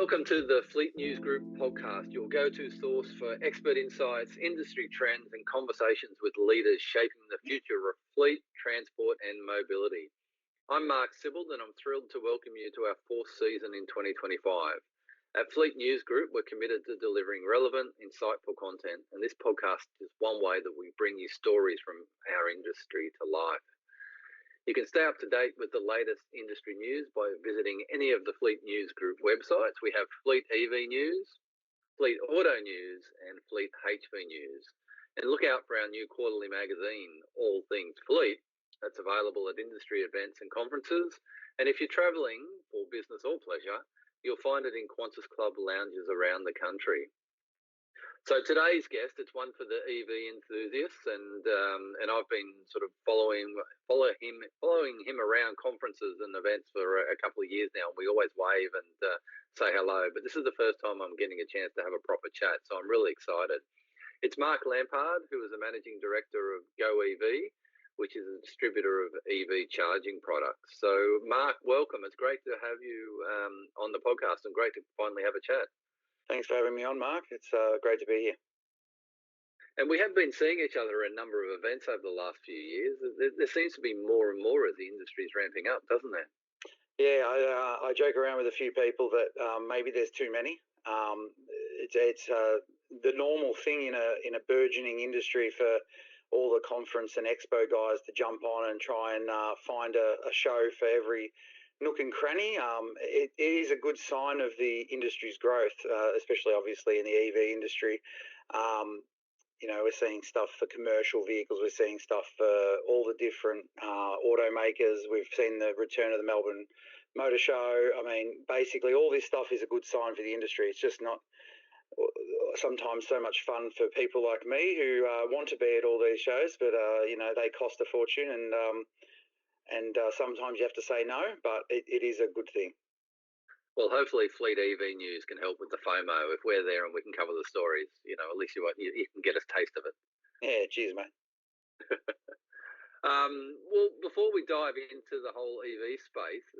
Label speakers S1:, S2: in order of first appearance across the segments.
S1: Welcome to the Fleet News Group podcast, your go-to source for expert insights, industry trends and conversations with leaders shaping the future of fleet, transport and mobility. I'm Mark Sibbald and I'm thrilled to welcome you to our fourth season in 2025. At Fleet News Group, we're committed to delivering relevant, insightful content, and this podcast is one way that we bring you stories from our industry to life. You can stay up to date with the latest industry news by visiting any of the Fleet News Group websites. We have Fleet EV News, Fleet Auto News, and Fleet HV News. And look out for our new quarterly magazine, All Things Fleet, that's available at industry events and conferences. And if you're travelling for business or pleasure, you'll find it in Qantas Club lounges around the country. So today's guest, it's one for the EV enthusiasts, and I've been sort of following him around conferences and events for a couple of years now. And we always wave and say hello, but this is the first time I'm getting a chance to have a proper chat, so I'm really excited. It's Mark Lampard, who is the managing director of Go EV, which is a distributor of EV charging products. So, Mark, welcome. It's great to have you on the podcast, and great to finally have a chat.
S2: Thanks for having me on, Mark. It's great to be here.
S1: And we have been seeing each other at a number of events over the last few years. There seems to be more and more as the industry is ramping up, doesn't there?
S2: Yeah, I joke around with a few people that maybe there's too many. It's the normal thing in a burgeoning industry for all the conference and expo guys to jump on and try and find a show for every nook and cranny. It is a good sign of the industry's growth, especially obviously in the EV industry. We're seeing stuff for commercial vehicles. We're seeing stuff for all the different automakers. We've seen the return of the Melbourne Motor Show. I mean, basically all this stuff is a good sign for the industry. It's just not sometimes so much fun for people like me who want to be at all these shows, but they cost a fortune, and sometimes you have to say no, but it is a good thing.
S1: Well, hopefully Fleet EV News can help with the FOMO. If we're there and we can cover the stories, at least you can get a taste of it.
S2: Yeah, cheers, mate.
S1: Well, before we dive into the whole EV space,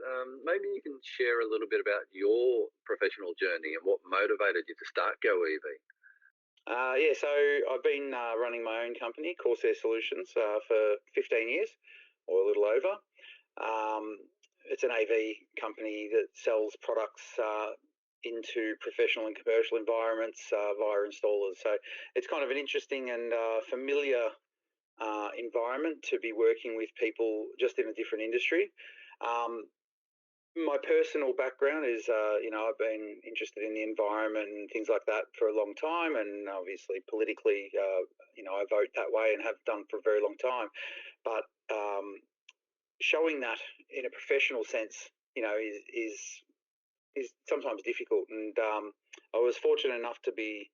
S1: maybe you can share a little bit about your professional journey and what motivated you to start Go EV.
S2: So I've been running my own company, Corsair Solutions, for 15 years. Or a little over. It's an AV company that sells products into professional and commercial environments via installers. So it's kind of an interesting and familiar environment to be working with people just in a different industry. My personal background is, I've been interested in the environment and things like that for a long time, and obviously politically, I vote that way and have done for a very long time. But showing that in a professional sense, is sometimes difficult. And I was fortunate enough to be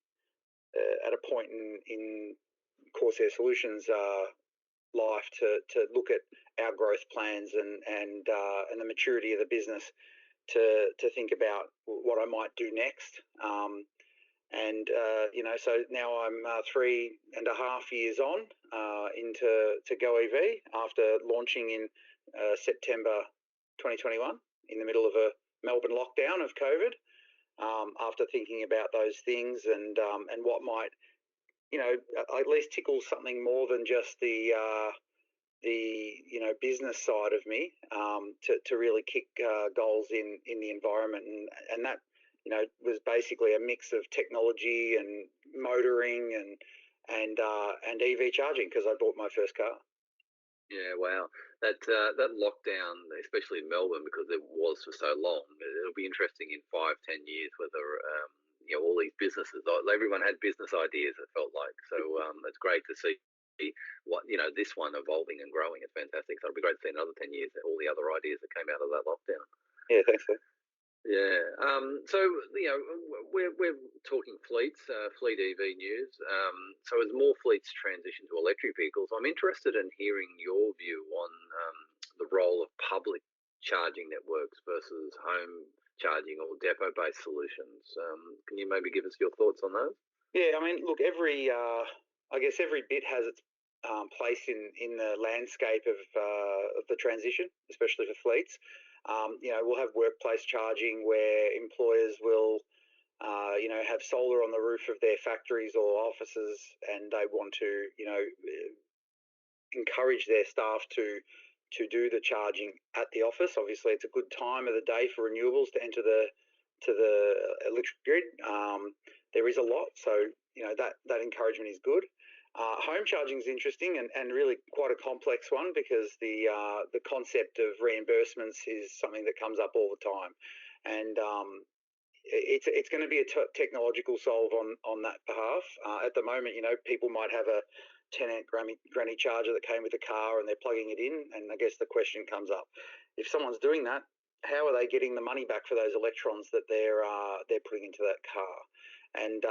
S2: at a point in Corsair Solutions life to look at our growth plans and the maturity of the business to think about what I might do next. So now I'm 3.5 years on into Go EV after launching in September 2021 in the middle of a Melbourne lockdown of COVID. After thinking about those things and what might at least tickle something more than just the business side of me to really kick goals in the environment and that. Was basically a mix of technology and motoring and EV charging because I bought my first car.
S1: Yeah, wow. That lockdown, especially in Melbourne, because it was for so long, it'll be interesting in 5-10 years whether all these businesses, everyone had business ideas. It felt like so. It's great to see what this one evolving and growing. It's fantastic. So it'll be great to see another 10 years all the other ideas that came out of that lockdown.
S2: Yeah, thanks, sir.
S1: Yeah. So we're talking fleets, fleet EV news. So as more fleets transition to electric vehicles, I'm interested in hearing your view on the role of public charging networks versus home charging or depot-based solutions. Can you maybe give us your thoughts on those?
S2: Yeah, I mean, look, every bit has its place in the landscape of the transition, especially for fleets. We'll have workplace charging where employers will, have solar on the roof of their factories or offices, and they want to, encourage their staff to do the charging at the office. Obviously, it's a good time of the day for renewables to enter the electric grid. There is a lot, so that encouragement is good. Home charging is interesting and really quite a complex one, because the concept of reimbursements is something that comes up all the time, and it's going to be a technological solve on that behalf. At the moment, people might have a 10-amp granny charger that came with a car and they're plugging it in, and I guess the question comes up: if someone's doing that, how are they getting the money back for those electrons that they're putting into that car? And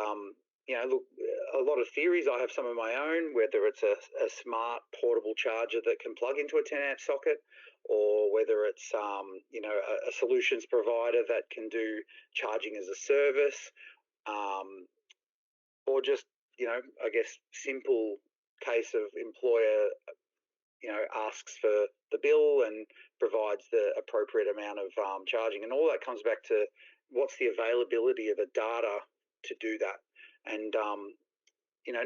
S2: look, a lot of theories. I have some of my own, whether it's a smart portable charger that can plug into a 10-amp socket, or whether it's a solutions provider that can do charging as a service, or just I guess simple case of employer asks for the bill and provides the appropriate amount of charging, and all that comes back to what's the availability of the data to do that. And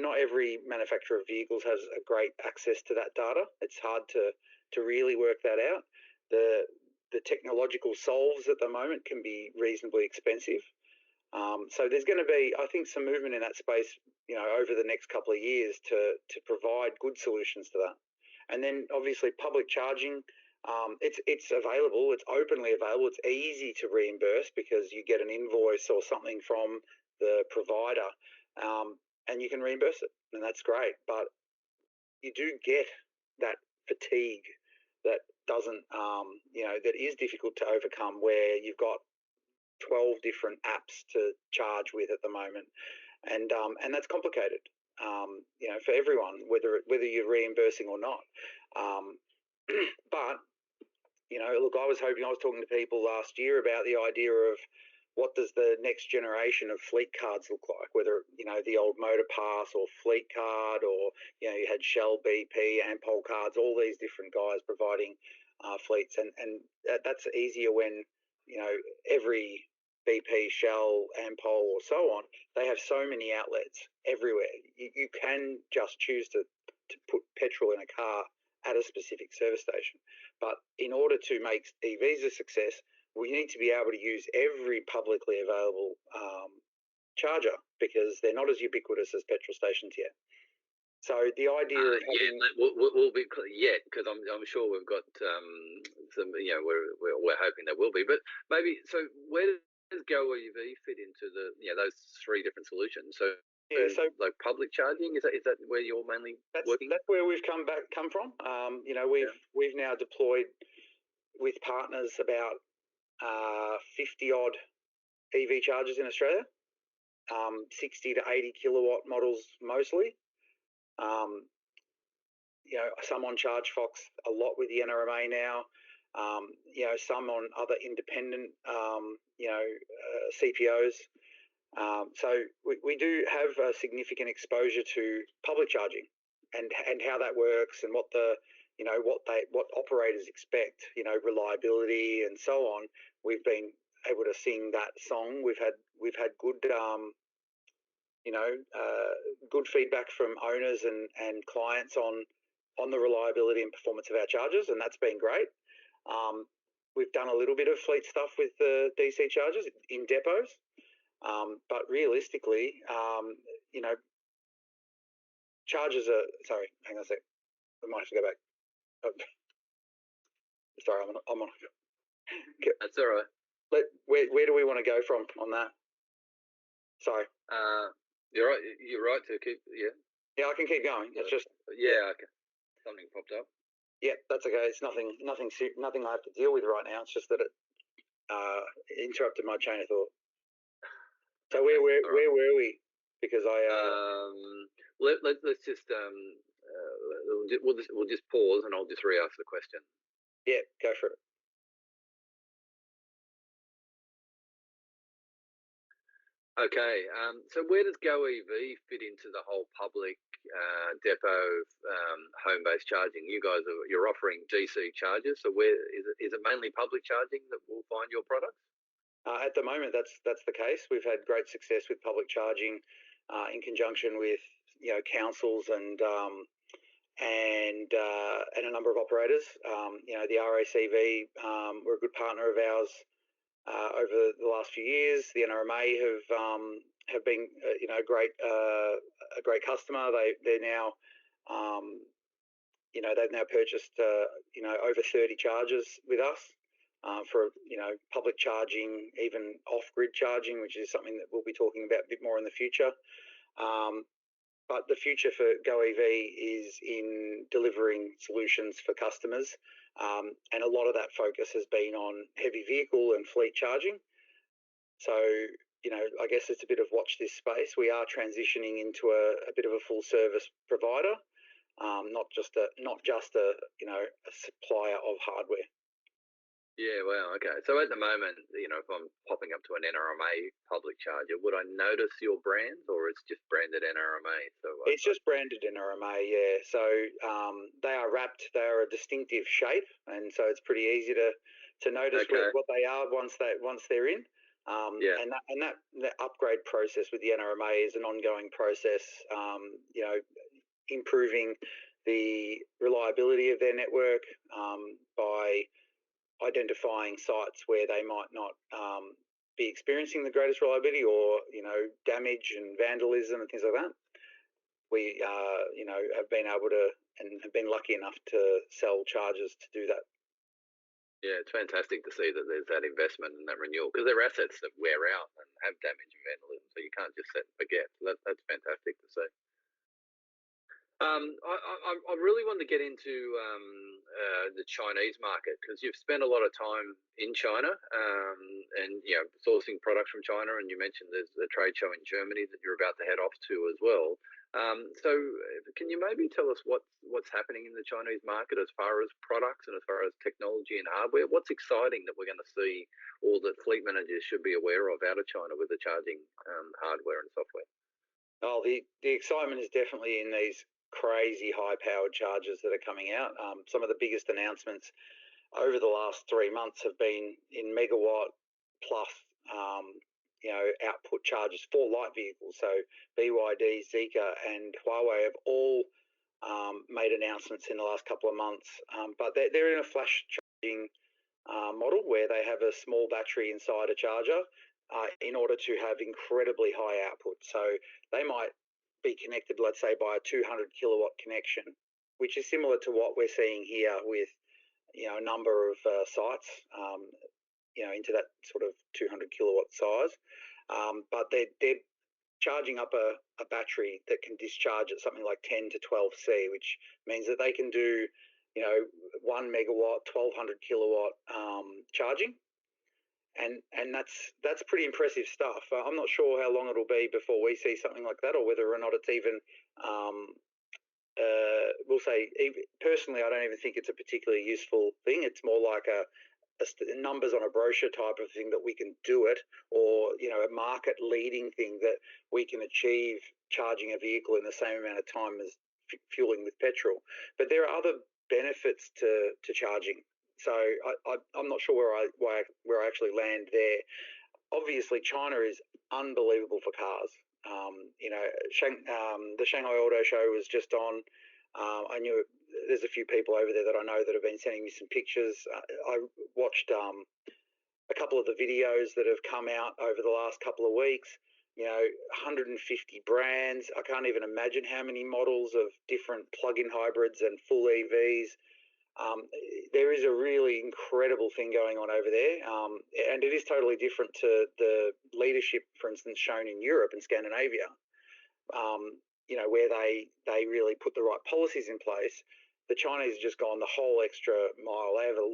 S2: not every manufacturer of vehicles has a great access to that data. It's hard to really work that out. The technological solves at the moment can be reasonably expensive. So there's going to be, I think, some movement in that space, over the next couple of years to provide good solutions to that. And then obviously public charging, it's available, it's openly available, it's easy to reimburse because you get an invoice or something from the provider, and you can reimburse it, and that's great. But you do get that fatigue that doesn't, that is difficult to overcome, where you've got 12 different apps to charge with at the moment, and that's complicated, for everyone, whether you're reimbursing or not. But look, I was talking to people last year about the idea of what does the next generation of fleet cards look like, whether the old Motor Pass or Fleet Card, or you had Shell, BP, Ampol cards, all these different guys providing fleets, and that's easier when every BP, Shell, Ampol, or so on, they have so many outlets everywhere. You can just choose to put petrol in a car at a specific service station. But in order to make EVs a success, we need to be able to use every publicly available charger, because they're not as ubiquitous as petrol stations yet. So the idea of
S1: we'll be yet, because I'm sure we've got some, we're hoping there will be. But maybe, so where does Go EV fit into the those three different solutions? So like public charging, is that where you're mainly working?
S2: That's where we've come from. We've now deployed with partners about 50 odd EV chargers in Australia, 60 to 80 kilowatt models mostly. Some on ChargeFox, a lot with the NRMA now. Some on other independent, CPOs. So we do have a significant exposure to public charging and how that works, and what the what operators expect, reliability and so on. We've been able to sing that song. We've had good good feedback from owners and clients on the reliability and performance of our chargers, and that's been great. We've done a little bit of fleet stuff with the DC chargers in depots, but realistically, chargers are. Sorry, hang on a sec. We might have to go back. Sorry, I'm on.
S1: That's all right.
S2: Where do we want to go from on that? Sorry.
S1: You're right. You're right to keep. Yeah.
S2: Yeah, I can keep going. It's just.
S1: Yeah. Okay. Something popped up.
S2: Yeah, that's okay. It's nothing I have to deal with right now. It's just that it interrupted my chain of thought. So where were we? Because
S1: let's just we'll just pause, and I'll just re-ask the question.
S2: Yeah, go for it.
S1: Okay, so where does Go EV fit into the whole public depot home-based charging? You're offering DC chargers, so where is Is it mainly public charging that will find your products?
S2: At the moment, that's the case. We've had great success with public charging in conjunction with councils and a number of operators. The RACV were a good partner of ours over the last few years. The NRMA have been a great customer. They're now they've now purchased over 30 chargers with us for public charging, even off-grid charging, which is something that we'll be talking about a bit more in the future. But the future for GoEV is in delivering solutions for customers, and a lot of that focus has been on heavy vehicle and fleet charging. So, I guess it's a bit of watch this space. We are transitioning into a bit of a full service provider, not just a supplier of hardware.
S1: Yeah, well, okay. So at the moment, if I'm popping up to an NRMA public charger, would I notice your brand, or it's just branded NRMA? So
S2: it's just branded NRMA, yeah. So they are wrapped. They are a distinctive shape, and so it's pretty easy to notice what they are once they're in. And that upgrade process with the NRMA is an ongoing process. Improving the reliability of their network by identifying sites where they might not be experiencing the greatest reliability, or damage and vandalism and things like that. We have been able to and have been lucky enough to sell chargers to do that.
S1: Yeah, it's fantastic to see that there's that investment and that renewal, because they're assets that wear out and have damage and vandalism, so you can't just set and forget. So that's fantastic to see. I really want to get into the Chinese market, because you've spent a lot of time in China and sourcing products from China, and you mentioned there's a trade show in Germany that you're about to head off to as well. So can you maybe tell us what's happening in the Chinese market as far as products and as far as technology and hardware? What's exciting that we're going to see, or that fleet managers should be aware of out of China with the charging hardware and software?
S2: Oh, the excitement is definitely in these crazy high-powered chargers that are coming out. Some of the biggest announcements over the last 3 months have been in megawatt plus, output chargers for light vehicles. So BYD, Zeekr, and Huawei have all made announcements in the last couple of months, but they're in a flash charging model where they have a small battery inside a charger in order to have incredibly high output. So they might be connected, let's say, by a 200 kilowatt connection, which is similar to what we're seeing here with a number of sites, into that sort of 200 kilowatt size. But they're charging up a battery that can discharge at something like 10 to 12 C, which means that they can do 1 megawatt, 1200 kilowatt charging. And that's pretty impressive stuff. I'm not sure how long it'll be before we see something like that, or whether or not it's even, we'll say, personally, I don't even think it's a particularly useful thing. It's more like a numbers on a brochure type of thing that we can do it, or a market leading thing that we can achieve charging a vehicle in the same amount of time as fueling with petrol. But there are other benefits to charging. So I'm not sure where I actually land there. Obviously, China is unbelievable for cars. The Shanghai Auto Show was just on. I knew there's a few people over there that I know that have been sending me some pictures. I watched a couple of the videos that have come out over the last couple of weeks. 150 brands. I can't even imagine how many models of different plug-in hybrids and full EVs. There is a really incredible thing going on over there, and it is totally different to the leadership, for instance, shown in Europe and Scandinavia, where they really put the right policies in place. The Chinese have just gone the whole extra mile. They have a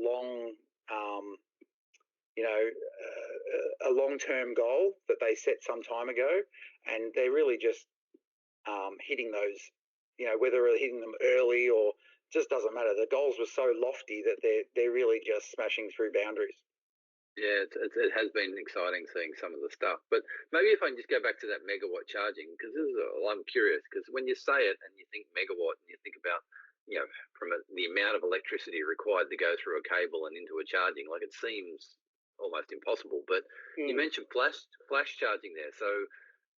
S2: long-term goal that they set some time ago, and they're really just hitting those, whether they're hitting them early or just doesn't matter. The goals were so lofty that they're really just smashing through boundaries.
S1: Yeah, it has been exciting seeing some of the stuff. But maybe if I can just go back to that megawatt charging, because I'm curious, because when you say it and you think megawatt and you think about from the amount of electricity required to go through a cable and into a charging, like it seems almost impossible. But you mentioned flash charging there, so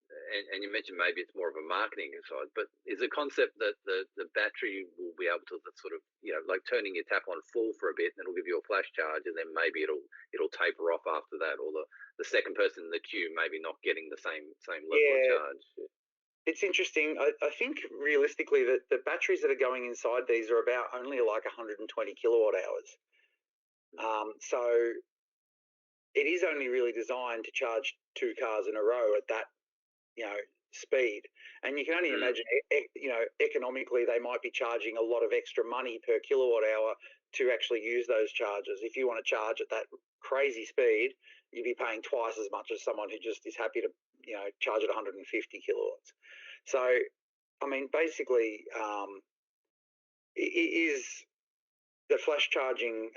S1: and you mentioned maybe it's more of a marketing side, but is the concept that the battery will be able to sort of, like turning your tap on full for a bit, and it'll give you a flash charge, and then maybe it'll taper off after that, or the second person in the queue maybe not getting the same level of charge.
S2: It's interesting. I think realistically that the batteries that are going inside these are about only like 120 kilowatt hours. So it is only really designed to charge 2 cars in a row at that, speed. And you can only imagine, economically they might be charging a lot of extra money per kilowatt hour to actually use those chargers. If you want to charge at that crazy speed, you'd be paying twice as much as someone who just is happy to, charge at 150 kilowatts. So, I mean, basically, it is the flash charging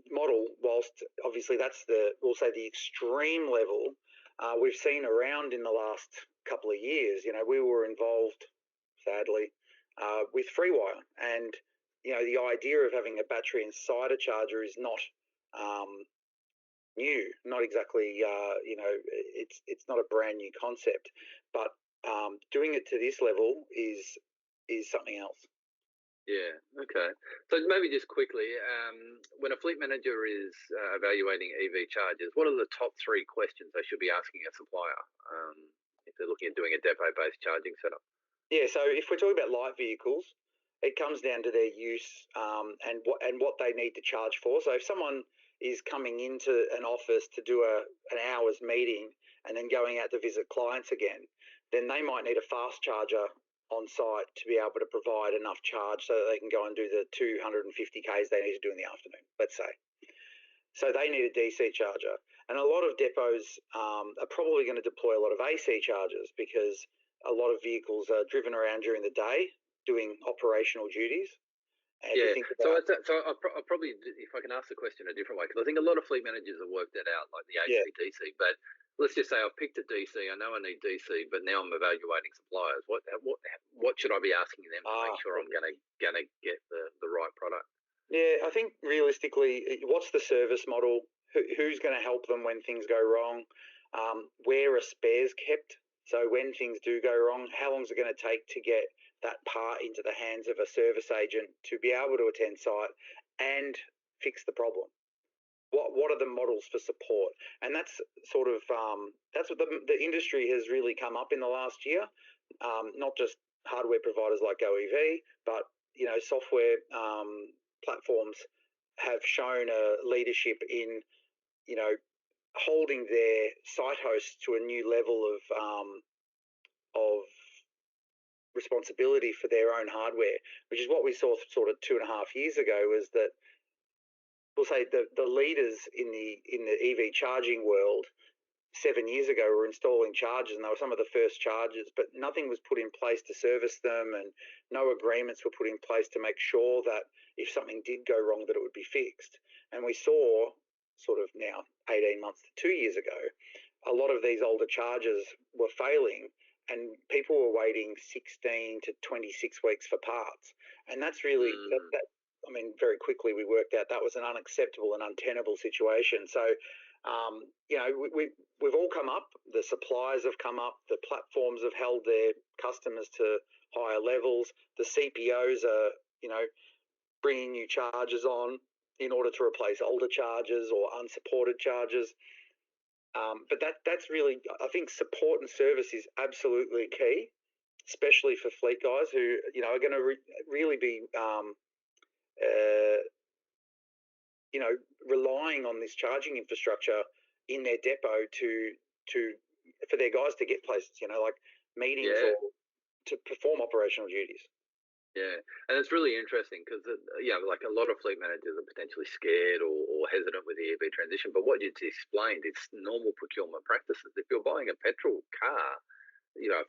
S2: model. Whilst obviously that's we'll say the extreme level we've seen around in the last couple of years. We were involved, sadly, with FreeWire, and the idea of having a battery inside a charger is not new, not exactly, it's not a brand new concept, but doing it to this level is something else.
S1: Yeah, okay. So maybe just quickly, when a fleet manager is evaluating EV chargers, what are the top 3 questions they should be asking a supplier if they're looking at doing a depot-based charging setup?
S2: Yeah, so if we're talking about light vehicles, it comes down to their use and what they need to charge for. So if someone is coming into an office to do an hour's meeting and then going out to visit clients again, then they might need a fast charger on site to be able to provide enough charge so that they can go and do the 250 Ks they need to do in the afternoon, let's say. So they need a DC charger. And a lot of depots are probably going to deploy a lot of AC chargers because a lot of vehicles are driven around during the day doing operational duties. And
S1: so I'll probably, if I can ask the question a different way, because I think a lot of fleet managers have worked that out, like the AC, DC, but let's just say I've picked a DC. I know I need DC, but now I'm evaluating suppliers. What should I be asking them to make sure I'm going to get the right product?
S2: Yeah, I think realistically, what's the service model? Who's going to help them when things go wrong? Where are spares kept? So when things do go wrong, how long is it going to take to get that part into the hands of a service agent to be able to attend site and fix the problem? What are the models for support? And that's sort of that's what the industry has really come up in the last year. Not just hardware providers like GoEV, but software platforms have shown a leadership in holding their site hosts to a new level of responsibility for their own hardware, which is what we saw sort of 2.5 years ago. Was that we'll say the leaders in the EV charging world 7 years ago were installing chargers, and they were some of the first chargers, but nothing was put in place to service them, and no agreements were put in place to make sure that if something did go wrong that it would be fixed. And we saw sort of now 18 months to 2 years ago, a lot of these older chargers were failing, and people were waiting 16 to 26 weeks for parts. And that's really I mean, very quickly we worked out that was an unacceptable and untenable situation. So we've all come up, the suppliers have come up, the platforms have held their customers to higher levels, the CPOs are bringing new chargers on in order to replace older chargers or unsupported chargers. But that's really, I think support and service is absolutely key, especially for fleet guys who are going to really be relying on this charging infrastructure in their depot for their guys to get places, like meetings or to perform operational duties.
S1: Yeah, and it's really interesting because, like a lot of fleet managers are potentially scared or hesitant with the EV transition. But what you just explained, it's normal procurement practices. If you're buying a petrol car,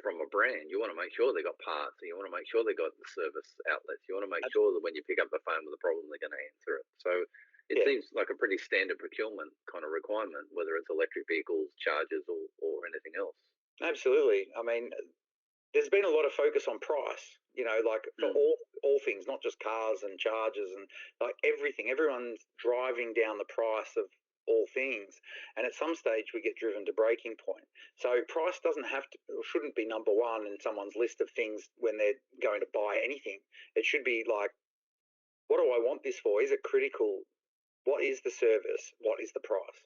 S1: from a brand, you want to make sure they got parts, and you want to make sure they got the service outlets. You want to make sure that when you pick up the phone with a problem, they're going to answer it. So it seems like a pretty standard procurement kind of requirement, whether it's electric vehicles, chargers, or anything else.
S2: Absolutely. I mean, there's been a lot of focus on price, like for all things, not just cars and chargers and like everything. Everyone's driving down the price of all things, and at some stage we get driven to breaking point. So price doesn't have to, or shouldn't be number one in someone's list of things when they're going to buy anything. It should be like, what do I want this for? Is it critical? What is the service? What is the price?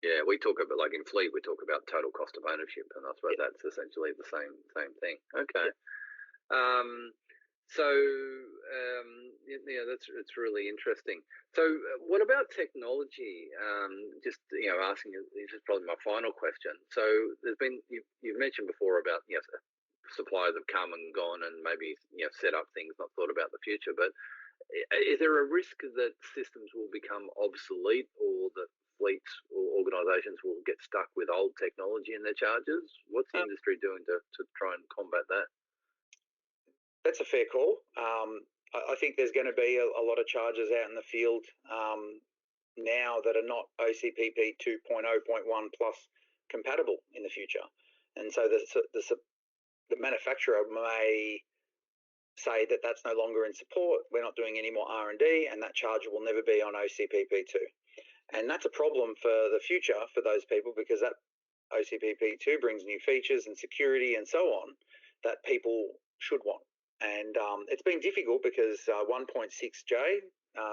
S1: Yeah, we talk about, like in fleet, we talk about total cost of ownership, and I suppose that's essentially the same thing. Okay. That's really interesting. So, what about technology? Just asking, this is probably my final question. So, there's been you've mentioned before about suppliers have come and gone, and maybe set up things, not thought about the future. But is there a risk that systems will become obsolete, or that fleets or organisations will get stuck with old technology in their charges? What's the industry doing to try and combat that?
S2: That's a fair call. I think there's going to be a lot of charges out in the field now that are not OCPP 2.0.1 plus compatible in the future. And so the manufacturer may say that that's no longer in support, we're not doing any more R&D, and that charger will never be on OCPP2. And that's a problem for the future for those people, because that OCPP2 brings new features and security and so on that people should want. And it's been difficult because 1.6J,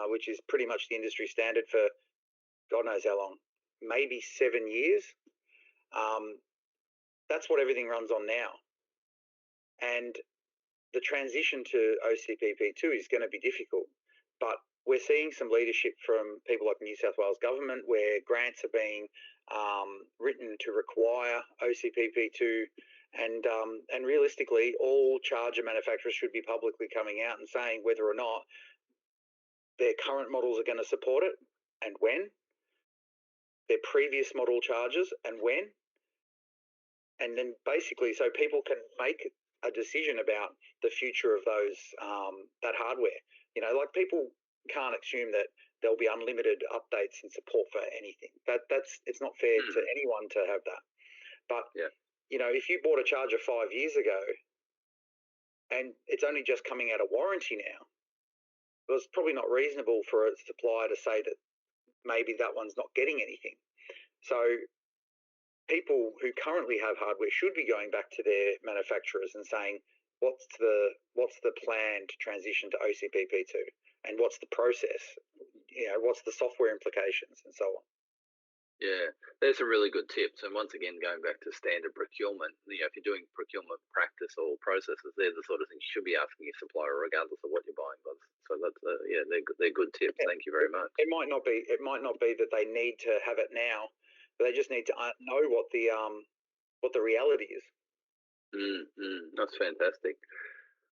S2: which is pretty much the industry standard for God knows how long, maybe 7 years, that's what everything runs on now. And the transition to OCPP2 is going to be difficult. But we're seeing some leadership from people like the New South Wales government, where grants are being written to require OCPP2, and realistically, all charger manufacturers should be publicly coming out and saying whether or not their current models are going to support it and when, their previous model chargers and when, and then basically so people can make a decision about the future of those that hardware. Like people can't assume that there'll be unlimited updates and support for anything. It's not fair to anyone to have that. But if you bought a charger 5 years ago and it's only just coming out of warranty now, well, it's probably not reasonable for a supplier to say that maybe that one's not getting anything. So people who currently have hardware should be going back to their manufacturers and saying, what's the plan to transition to OCPP2, and what's the process, what's the software implications, and so on.
S1: Yeah, there's some really good tips. And once again, going back to standard procurement, if you're doing procurement practice or processes, they're the sort of things you should be asking your supplier, regardless of what you're buying. So that's they're good tips. Yeah. Thank you very much.
S2: It might not be that they need to have it now, but they just need to know what the reality is.
S1: That's fantastic.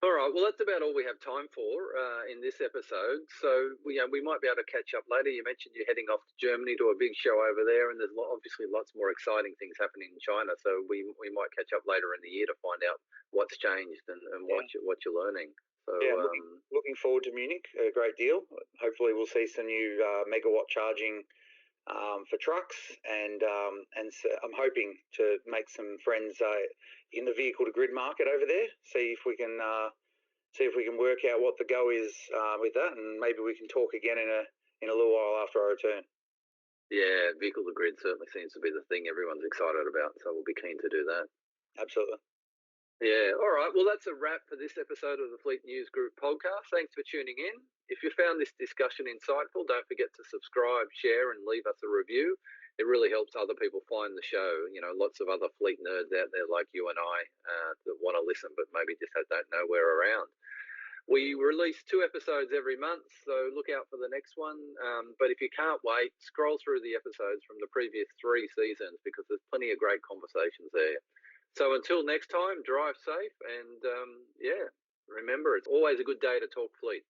S1: All right, well, that's about all we have time for in this episode. So we might be able to catch up later. You mentioned you're heading off to Germany to a big show over there, and there's obviously lots more exciting things happening in China. So we might catch up later in the year to find out what's changed and what you're learning. So
S2: looking forward to Munich a great deal. Hopefully we'll see some new megawatt charging for trucks, and so I'm hoping to make some friends in the vehicle to grid market over there. See if we can work out what the go is with that, and maybe we can talk again in a little while after I return.
S1: Yeah, vehicle to grid certainly seems to be the thing everyone's excited about, so we'll be keen to do that.
S2: Absolutely.
S1: Yeah, all right. Well, that's a wrap for this episode of the Fleet News Group podcast. Thanks for tuning in. If you found this discussion insightful, don't forget to subscribe, share, and leave us a review. It really helps other people find the show. Lots of other fleet nerds out there like you and I that want to listen, but maybe just don't know we're around. We release 2 episodes every month, so look out for the next one. But if you can't wait, scroll through the episodes from the previous 3 seasons, because there's plenty of great conversations there. So until next time, drive safe, and remember, it's always a good day to talk fleet.